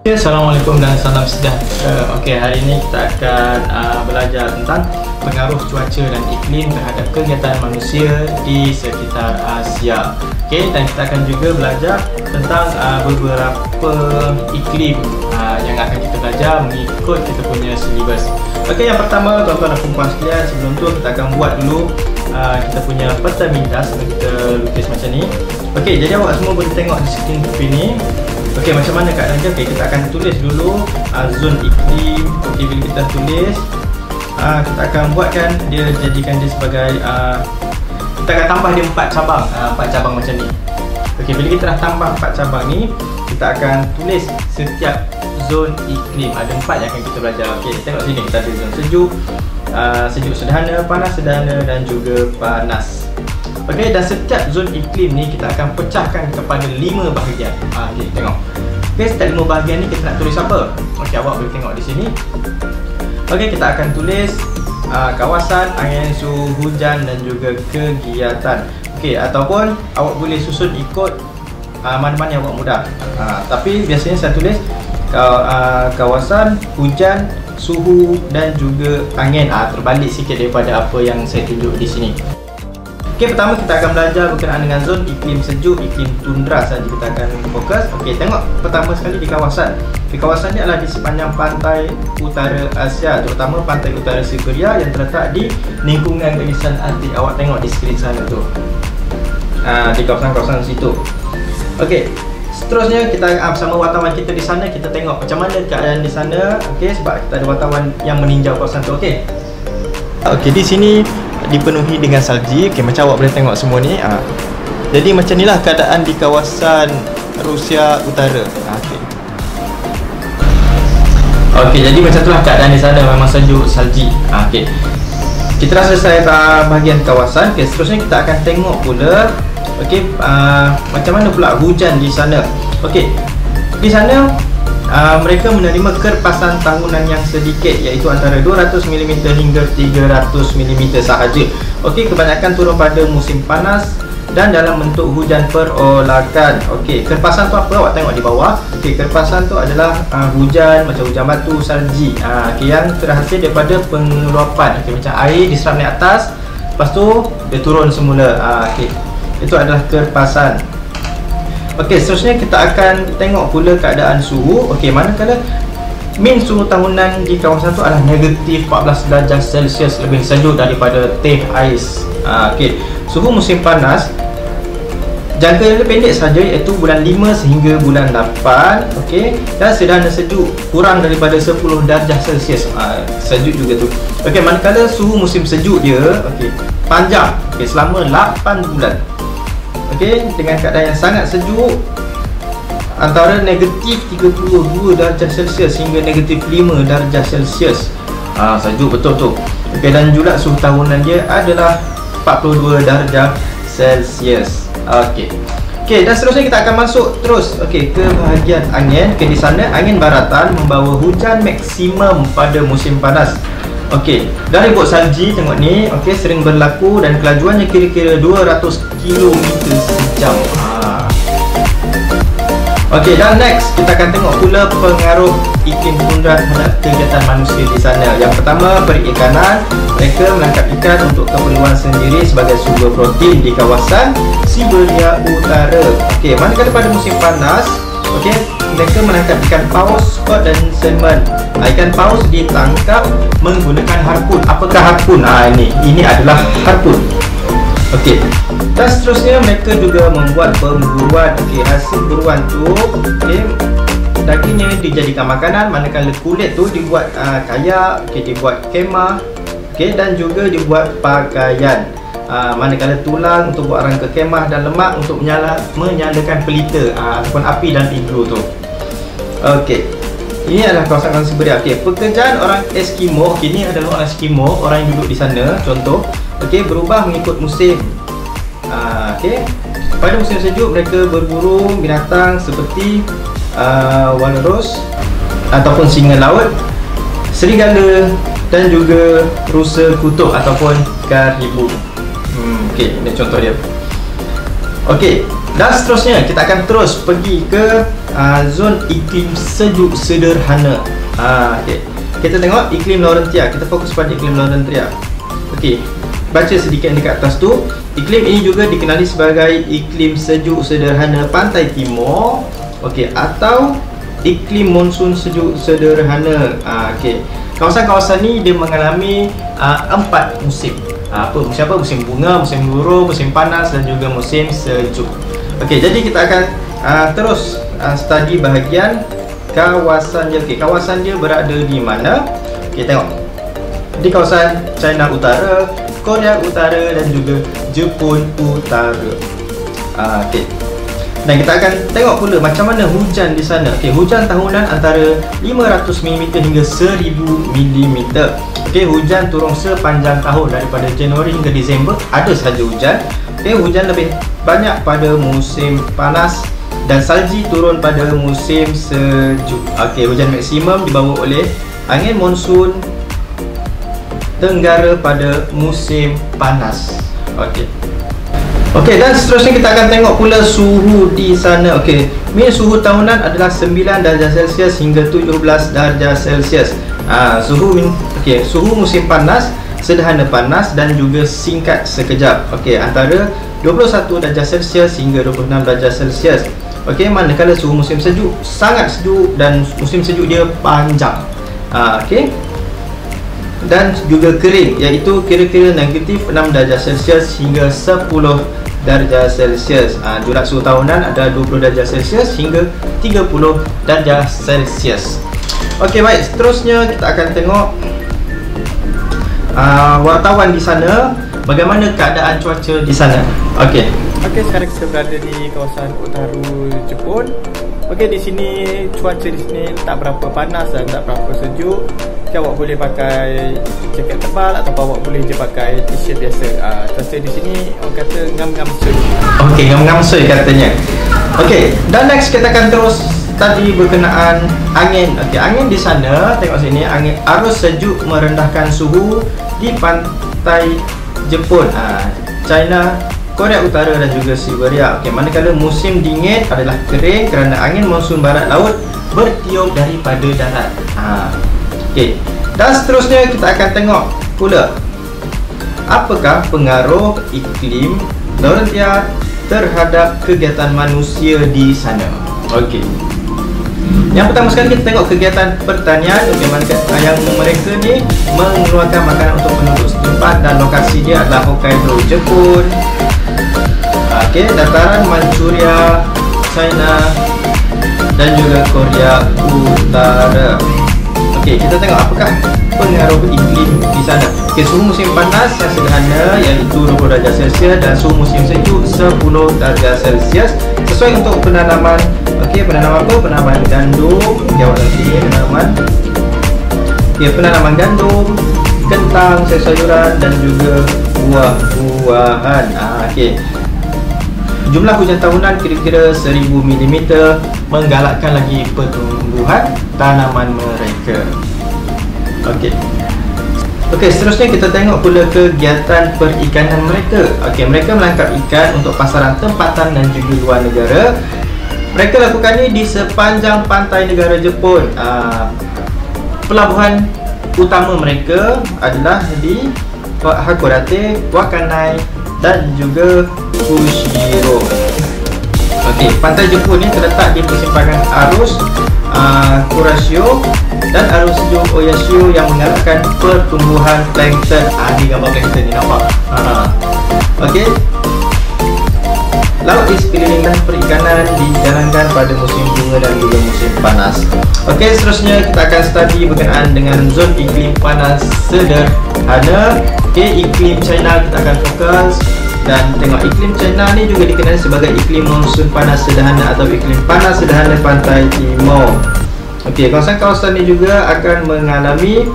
Assalamualaikum dan salam sejahtera. Okey, hari ini kita akan belajar tentang pengaruh cuaca dan iklim terhadap kegiatan manusia di sekitar Asia. Okey, dan kita akan juga belajar tentang beberapa iklim yang akan kita belajar mengikut kita punya syllabus. Okey, yang pertama tuan-tuan dan puan-puan sekalian, sebelum tu kita akan buat dulu kita punya peta mindas. Kita lukis macam ni. Okey, jadi awak semua boleh tengok di skrin TV ni. Okey, macam mana keadaan dia? Okey, kita akan tulis dulu zon iklim. Okey, bila kita tulis, kita akan buatkan dia, jadikan dia sebagai kita akan tambah dia 4 cabang. 4 cabang macam ni. Okey, bila kita dah tambah 4 cabang ni, kita akan tulis setiap zon iklim. Ada 4 yang akan kita belajar. Okey, tengok sini, kita ada zon sejuk, sejuk sederhana, panas sederhana dan juga panas. Okey, dan setiap zon iklim ni kita akan pecahkan kepada 5 bahagian. Okey, tengok. Okey, setiap 5 bahagian ni kita nak tulis apa? Okey, awak boleh tengok di sini. Okey, kita akan tulis kawasan, angin, suhu, hujan dan juga kegiatan. Okey, ataupun awak boleh susun ikut mana-mana yang awak mudah. Tapi biasanya saya tulis kawasan, hujan, suhu dan juga angin. Terbalik sikit daripada apa yang saya tunjuk di sini. Okey, pertama kita akan belajar berkenaan dengan zon iklim sejuk, iklim tundra saja kita akan fokus. Okey, tengok pertama sekali di kawasan. Di kawasan ni adalah di sepanjang pantai utara Asia, terutama pantai utara Siberia yang terletak di lingkungan garisan Arktik. Awak tengok di skrin sana tu. Di kawasan-kawasan situ. Okey, seterusnya kita bersama wartawan kita di sana, kita tengok macam mana keadaan di sana. Okey, sebab kita ada wartawan yang meninjau kawasan tu. Okey. Okey, di sini dipenuhi dengan salji. Okey, macam awak boleh tengok semua ni. Jadi macam inilah keadaan di kawasan Rusia Utara. Okey, jadi macam itulah keadaan di sana, memang sejuk, salji. Okey, kita dah selesai bahagian kawasan. Okey, seterusnya kita akan tengok pula okey, macam mana pula hujan di sana. Okey, di sana mereka menerima kerpasan tahunan yang sedikit, iaitu antara 200mm hingga 300mm sahaja. Okey, kebanyakan turun pada musim panas dan dalam bentuk hujan perolakan. Okey, kerpasan tu apa? Awak tengok di bawah. Okey, kerpasan tu adalah hujan, macam hujan batu, salji. Okey, yang terhasil daripada pengeluapan. Okey, macam air diserap naik atas, lepas tu dia turun semula. Okey, itu adalah kerpasan. Okey, seterusnya kita akan tengok pula keadaan suhu. Okey, manakala min suhu tahunan di kawasan tu adalah negatif 14 darjah Celsius, lebih sejuk daripada teh ais. Okey, suhu musim panas jangka pendek saja, iaitu bulan 5 sehingga bulan 8. Okey, dan sederhana sejuk kurang daripada 10 darjah Celsius. Sejuk juga tu. Okey, manakala suhu musim sejuk dia panjang, selama 8 bulan. Okey, dengan keadaan yang sangat sejuk, antara negatif 32 darjah Celsius hingga negatif 5 darjah Celsius. Sejuk betul tu. Okey, dan juga suhu tahunan dia adalah 42 darjah Celsius. Okey. Okey, dan seterusnya kita akan masuk terus ke bahagian angin. Okey, di sana angin baratan membawa hujan maksimum pada musim panas. Okey, dari bot salji tengok ni, okey, sering berlaku dan kelajuannya kira-kira 200 km sejam. Okey, dan next kita akan tengok pula pengaruh iklim tundra terhadap kegiatan manusia di sana. Yang pertama, perikanan. Mereka menangkap ikan untuk keperluan sendiri sebagai sumber protein di kawasan Siberia Utara. Okey, manakala pada musim panas, okey, mereka menangkap ikan paus, kod dan salmon. Ikan paus ditangkap menggunakan harpun. Apakah harpun? Ini adalah harpun. Okey, dan seterusnya mereka juga membuat pemburuan. Okey, hasil buruan tu, dagingnya dijadikan makanan, manakala kulit tu dibuat kayak, dibuat kemah, dan juga dibuat pakaian. Manakala tulang untuk buat rangka kemah dan lemak untuk menyalakan pelita ataupun api dan iglu tu. Okey, ini adalah kawasan Siberia. Okey, pekerjaan orang Eskimo. Okey, ini adalah orang Eskimo, orang yang duduk di sana. Contoh, okey, berubah mengikut musim. Okey, pada musim sejuk mereka berburu binatang seperti walrus ataupun singa laut, serigala dan juga rusa kutub ataupun karibu. Okey, ini contoh dia. Okey, Dan seterusnya kita akan terus pergi ke zon iklim sejuk sederhana. Okay. Kita tengok iklim Laurentia. Kita fokus pada iklim Laurentia. Okey, baca sedikit dekat atas tu. Iklim ini juga dikenali sebagai iklim sejuk sederhana pantai timur. Okey, atau iklim monsun sejuk sederhana. Okey. Kawasan-kawasan ni dia mengalami 4 musim. Musim apa? Musim bunga, musim luruh, musim panas dan juga musim sejuk. Okey, jadi kita akan terus study bahagian kawasan dia. Okey, kawasan dia berada di mana? Okey, tengok. Di kawasan China Utara, Korea Utara dan juga Jepun Utara. Okey. Dan kita akan tengok pula macam mana hujan di sana. Okey, hujan tahunan antara 500 mm hingga 1000 mm. Okey, hujan turun sepanjang tahun daripada Januari hingga Disember ada sahaja hujan. Okey, hujan lebih banyak pada musim panas dan salji turun pada musim sejuk. Okey, hujan maksimum dibawa oleh angin monsun tenggara pada musim panas. Okey. Okey, dan seterusnya kita akan tengok pula suhu di sana. Okey, suhu tahunan adalah 9 darjah Celsius hingga 17 darjah Celsius. Suhu musim panas, sederhana panas dan juga singkat sekejap. Okey, antara 21 darjah Celsius hingga 26 darjah Celsius. Okey, manakala suhu musim sejuk sangat sejuk dan musim sejuk dia panjang. Okey. Dan juga kering, iaitu kira-kira negatif 6 darjah Celsius hingga 10 darjah Celsius. Jurat suhu tahunan ada 20 darjah Celsius hingga 30 darjah Celsius. Okey, baik, seterusnya kita akan tengok wartawan di sana, bagaimana keadaan cuaca di sana. Okey, sekarang kita berada di kawasan utara Jepun. Okey, di sini cuaca di sini tak berapa panas dan tak berapa sejuk. Awak boleh pakai jaket tebal atau awak boleh je pakai t-shirt biasa. Cuaca di sini orang kata ngam-ngam sui. Okey, ngam-ngam sui katanya. Okey, dan next kita akan terus tadi berkenaan angin. Okey, angin di sana, tengok sini, angin arus sejuk merendahkan suhu di pantai Jepun, China, Korea Utara dan juga Siberia. Okey, manakala musim dingin adalah kering kerana angin monsun barat laut bertiup daripada darat. Okey, dan seterusnya kita akan tengok pula apakah pengaruh iklim Laurentia terhadap kegiatan manusia di sana. Okey, yang pertama sekali kita tengok kegiatan pertanian. Bagaimana yang mereka ni mengeluarkan makanan untuk penduduk setempat dan lokasi dia adalah Hokkaido, Jepun. Okey, dataran Manchuria, China dan juga Korea Utara. Okey, kita tengok apakah pengaruh iklim di sana. Okey, suhu musim panas yang sederhana iaitu 20 darjah Celsius dan suhu musim sejuk 10 darjah Celsius sesuai untuk penanaman. Okey, penanaman apa? Penanaman gandum. Jawab nanti penanaman gandum, kentang, sayur-sayuran dan juga buah-buahan. Okey. Jumlah hujan tahunan kira-kira 1000 mm menggalakkan lagi pertumbuhan tanaman mereka. Okey, seterusnya kita tengok pula kegiatan perikanan mereka. Okey, mereka menangkap ikan untuk pasaran tempatan dan juga luar negara. Mereka lakukannya di sepanjang pantai negara Jepun. Pelabuhan utama mereka adalah di Hakodate, Wakanai dan juga Kushiro. Okey, pantai Jepun ni terletak di persimpangan arus Kurashio dan arus sejuk Oyashio yang mengalahkan pertumbuhan plankton. Ni gambar plankton ni nampak. Okey. Laut di sekeliling dan perikanan dijalankan pada musim bunga dan juga musim panas. Okey, seterusnya kita akan study berkenaan dengan zon iklim panas sederhana. Okey, iklim China kita akan fokus dan tengok iklim China ni juga dikenali sebagai iklim monsun panas sederhana atau iklim panas sederhana pantai timur. Okey, kawasan-kawasan ni juga akan mengalami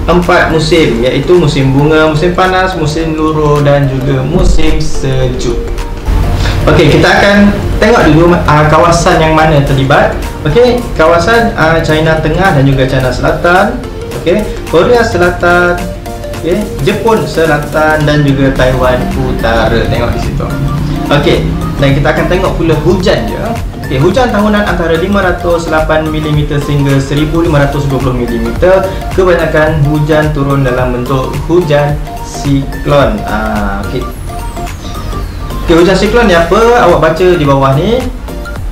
4 musim, iaitu musim bunga, musim panas, musim luruh dan juga musim sejuk. Okey, kita akan tengok dulu kawasan yang mana terlibat. Okey, kawasan China Tengah dan juga China Selatan. Okey, Korea Selatan, Jepun Selatan dan juga Taiwan Utara. Tengok di situ. Okey, Dan kita akan tengok pula hujan dia. Okay, hujan tahunan antara 508 mm sehingga 1520 mm. Kebanyakan hujan turun dalam bentuk hujan siklon. Okay, hujan siklon ni apa? Awak baca di bawah ni.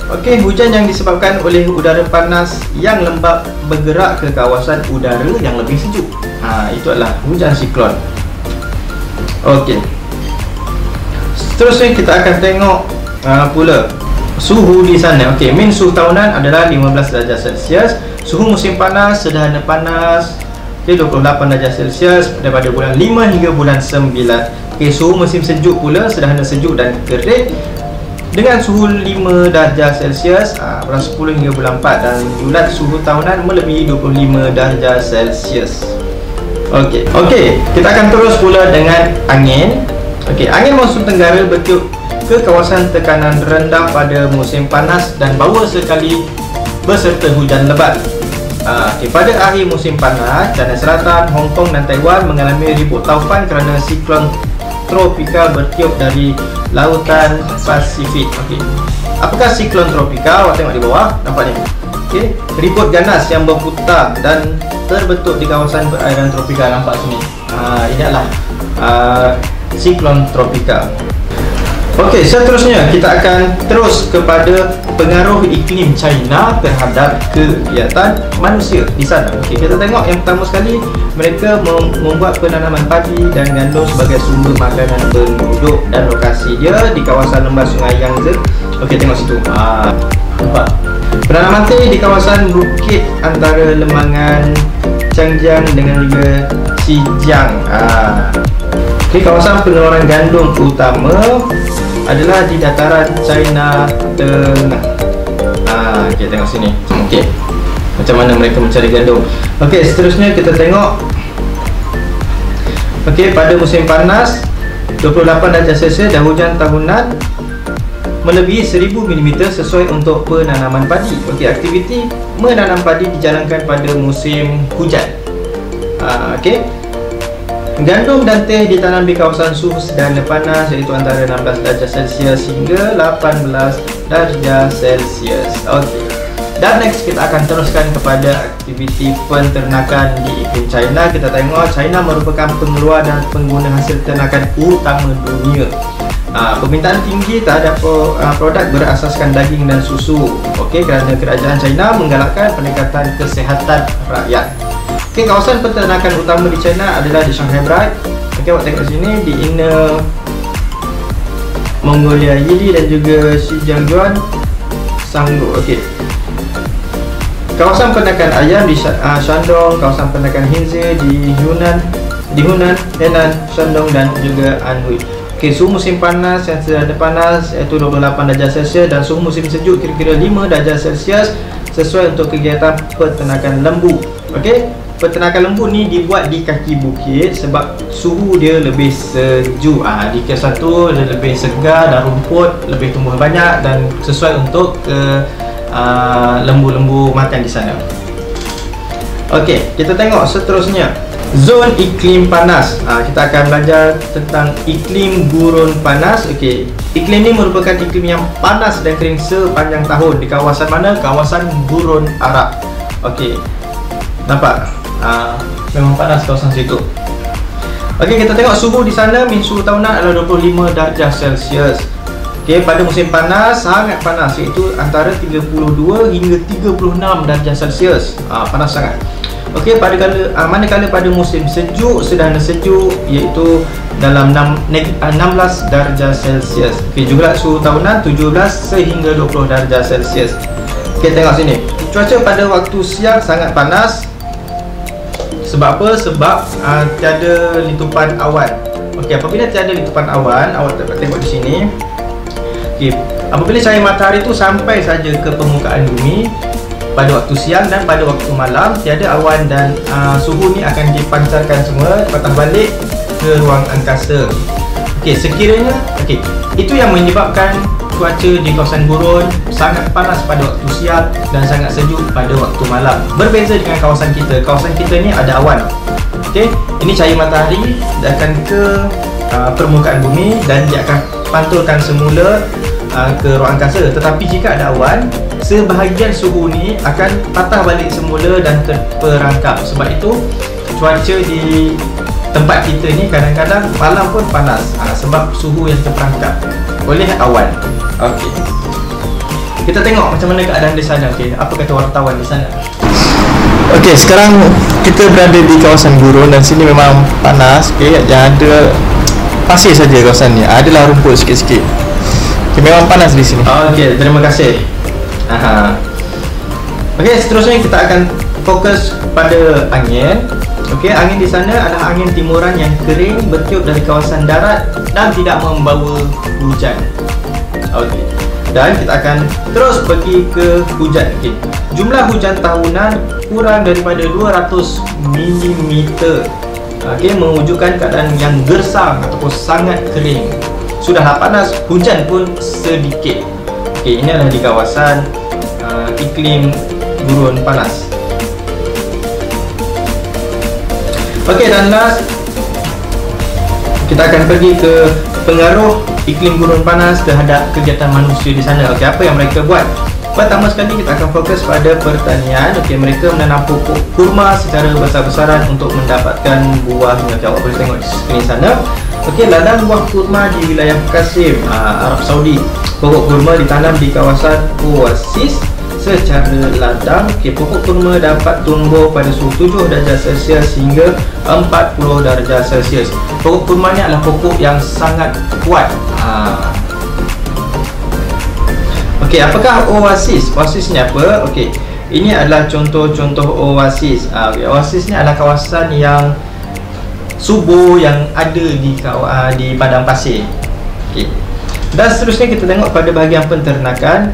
Okey, hujan yang disebabkan oleh udara panas yang lembap bergerak ke kawasan udara yang lebih sejuk. Itu adalah hujan siklon. Okey. Seterusnya kita akan tengok pula suhu di sana. Okey, min suhu tahunan adalah 15 darjah Celsius. Suhu musim panas, sederhana panas, 28 darjah Celsius daripada bulan 5 hingga bulan 9. Okey, suhu musim sejuk pula, sederhana sejuk dan kering dengan suhu 5 darjah Celsius bulan 10 hingga bulan 4, dan bulan suhu tahunan melebihi 25 darjah Celsius. Okey, kita akan terus pula dengan angin. Okey, angin monsun tenggara bertiup ke kawasan tekanan rendah pada musim panas dan bawa sekali beserta hujan lebat. Okay, pada akhir musim panas, China Selatan, Hong Kong dan Taiwan mengalami ribut taufan kerana siklon tropikal bertiup dari lautan Pasifik. Okey, apakah siklon tropikal? Awak tengok di bawah, nampak ni. Okey, ribut ganas yang berputar dan terbentuk di kawasan perairan tropikal, nampak sini. Ini adalah siklon tropikal. Okey, seterusnya kita akan terus kepada pengaruh iklim China terhadap kegiatan manusia di sana. Okey, kita tengok yang pertama sekali, mereka membuat penanaman padi dan gandum sebagai sumber makanan penduduk, dan lokasi dia di kawasan lembah sungai Yangtze. Okey, tengok situ. Nampak? Penanaman teh di kawasan bukit antara lembangan Changjiang dengan juga Xinjiang. Okey, kawasan pengeluaran gandum utama adalah di dataran China Tengah. Okey, tengok sini. Okey, macam mana mereka mencari gandum. Okey, seterusnya kita tengok. Okey, pada musim panas 28 darjah Celsius dan hujan tahunan melebihi 1000 mm sesuai untuk penanaman padi. Okey, aktiviti menanam padi dijalankan pada musim hujan. Okey, gandum dan teh ditanam di kawasan suhu sederhana panas, iaitu antara 16 darjah Celsius hingga 18 darjah Celsius. Okey. Dan next kita akan teruskan kepada aktiviti penternakan di iklim China. Kita tengok China merupakan pengeluar dan pengguna hasil ternakan utama dunia. Permintaan tinggi terhadap produk berasaskan daging dan susu. Okey, kerana kerajaan China menggalakkan peningkatan kesihatan rakyat. Okey, kawasan penternakan utama di China adalah di Shanghai Barat. Okey, awak tengok sini di Inner Mongolia Yili dan juga Xinjiang Sanggu. Okey. Kawasan peternakan ayam di Shandong, kawasan peternakan Hinze di Hunan, Henan, Shandong dan juga Anhui. Okey, suhu musim panas yang sederhana panas iaitu 28 darjah Celsius dan suhu musim sejuk kira-kira 5 darjah Celsius sesuai untuk kegiatan peternakan lembu. Okey, peternakan lembu ni dibuat di kaki bukit sebab suhu dia lebih sejuk. Di kawasan tu dia lebih segar dan rumput lebih tumbuh banyak dan sesuai untuk lembu-lembu makan di sana. Okey, kita tengok seterusnya. Zon iklim panas. Kita akan belajar tentang iklim gurun panas. Okey, iklim ni merupakan iklim yang panas dan kering sepanjang tahun. Di kawasan mana? Kawasan gurun Arab. Okey, nampak? Memang panas kawasan situ. Okey, kita tengok suhu di sana. Min suhu tahunan adalah 25 darjah Celsius. Okey, pada musim panas sangat panas, iaitu antara 32 hingga 36 darjah Celsius. Panas sangat. Okey, manakala pada musim sejuk, sederhana sejuk, iaitu dalam 16 darjah Celsius. Okey, juga suhu tahunan 17 sehingga 20 darjah Celsius. Okey, tengok sini. Cuaca pada waktu siang sangat panas. Sebab apa? Sebab tiada letupan awan. Okey, apabila tiada letupan awan, awak dapat tengok di sini. Okey, apabila cahaya matahari itu sampai saja ke permukaan bumi pada waktu siang dan pada waktu malam, tiada awan dan suhu ni akan dipancarkan semua patah balik ke ruang angkasa. Okey, sekiranya itu yang menyebabkan cuaca di kawasan gurun sangat panas pada waktu siang dan sangat sejuk pada waktu malam. Berbeza dengan kawasan kita. Kawasan kita ni ada awan. Okey, ini cahaya matahari dia akan ke permukaan bumi dan dia akan pantulkan semula ke ruang angkasa. Tetapi jika ada awan, sebahagian suhu ni akan patah balik semula dan terperangkap. Sebab itu cuaca di tempat kita ni kadang-kadang malam pun panas sebab suhu yang terperangkap oleh awan. Okey, kita tengok macam mana keadaan di sana. Okey, apa kata wartawan di sana? Okey, sekarang kita berada di kawasan gurun dan sini memang panas. Okey, yang ada pasir saja kawasan ni. Adalah rumput sikit-sikit. Okey, memang panas di sini. Okey, terima kasih. Okey, seterusnya kita akan fokus pada angin. Okey, angin di sana adalah angin timuran yang kering, bertiup dari kawasan darat dan tidak membawa hujan. Okey, dan kita akan terus pergi ke hujan. Okey, jumlah hujan tahunan kurang daripada 200 mm. Okey, mewujudkan keadaan yang gersang ataupun sangat kering. Sudahlah panas, hujan pun sedikit. Okey, ini adalah di kawasan iklim gurun panas. Okey, dan last kita akan pergi ke pengaruh iklim gurun panas terhadap kegiatan manusia di sana. Okey, apa yang mereka buat? Pertama sekali kita akan fokus pada pertanian. Okey, mereka menanam pokok kurma secara besar-besaran untuk mendapatkan buahnya. Okey, awak boleh tengok di skrin sana. Okey, ladang buah kurma di wilayah Qasim, Arab Saudi. Pokok kurma ditanam di kawasan oasis secara ladang. Okey, pokok kurma dapat tumbuh pada suhu 7 darjah Celsius hingga 40 darjah Celsius. Pokok kurma ni adalah pokok yang sangat kuat. Okey, apakah oasis? Oasis ni apa? Okey, ini adalah contoh-contoh oasis. Oasis ni adalah kawasan yang subur yang ada di padang pasir. Okey. Dan seterusnya kita tengok pada bahagian penternakan.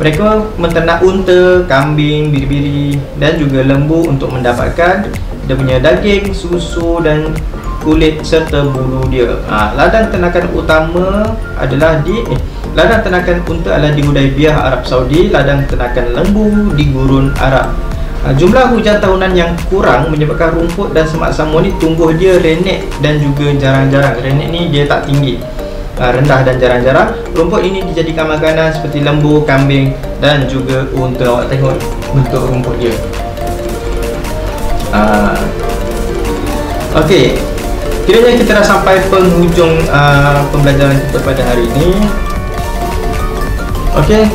Mereka menternak unta, kambing, biri-biri dan juga lembu untuk mendapatkan dia punya daging, susu dan kulit serta bulu dia. Ladang ternakan utama adalah ladang ternakan unta adalah di Hudaibiyah, Arab Saudi. Ladang ternakan lembu di Gurun Arab. Jumlah hujan tahunan yang kurang menyebabkan rumput dan semak samun ni tumbuh dia renek dan juga jarang-jarang. Renek ni dia tak tinggi, rendah dan jarang-jarang. Rumput ini dijadikan makanan seperti lembu, kambing dan juga unta. Awak tengok bentuk rumput dia. Okey, kiranya kita dah sampai penghujung pembelajaran kita pada hari ini. Okey,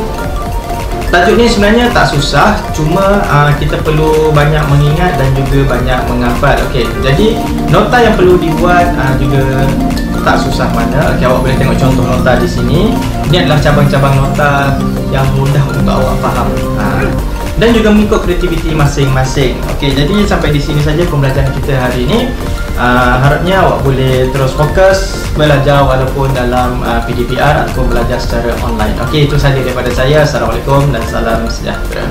tajuk ni sebenarnya tak susah, cuma kita perlu banyak mengingat dan juga banyak menghafal. Okey, jadi nota yang perlu dibuat juga tak susah mana. Okey, awak boleh tengok contoh nota di sini. Ini adalah cabang-cabang nota yang mudah untuk awak faham dan juga mengikut kreativiti masing-masing. Okey, jadi sampai di sini saja pembelajaran kita hari ini. Harapnya awak boleh terus fokus belajar walaupun dalam PDPR ataupun belajar secara online. Okey, itu sahaja daripada saya. Assalamualaikum dan salam sejahtera.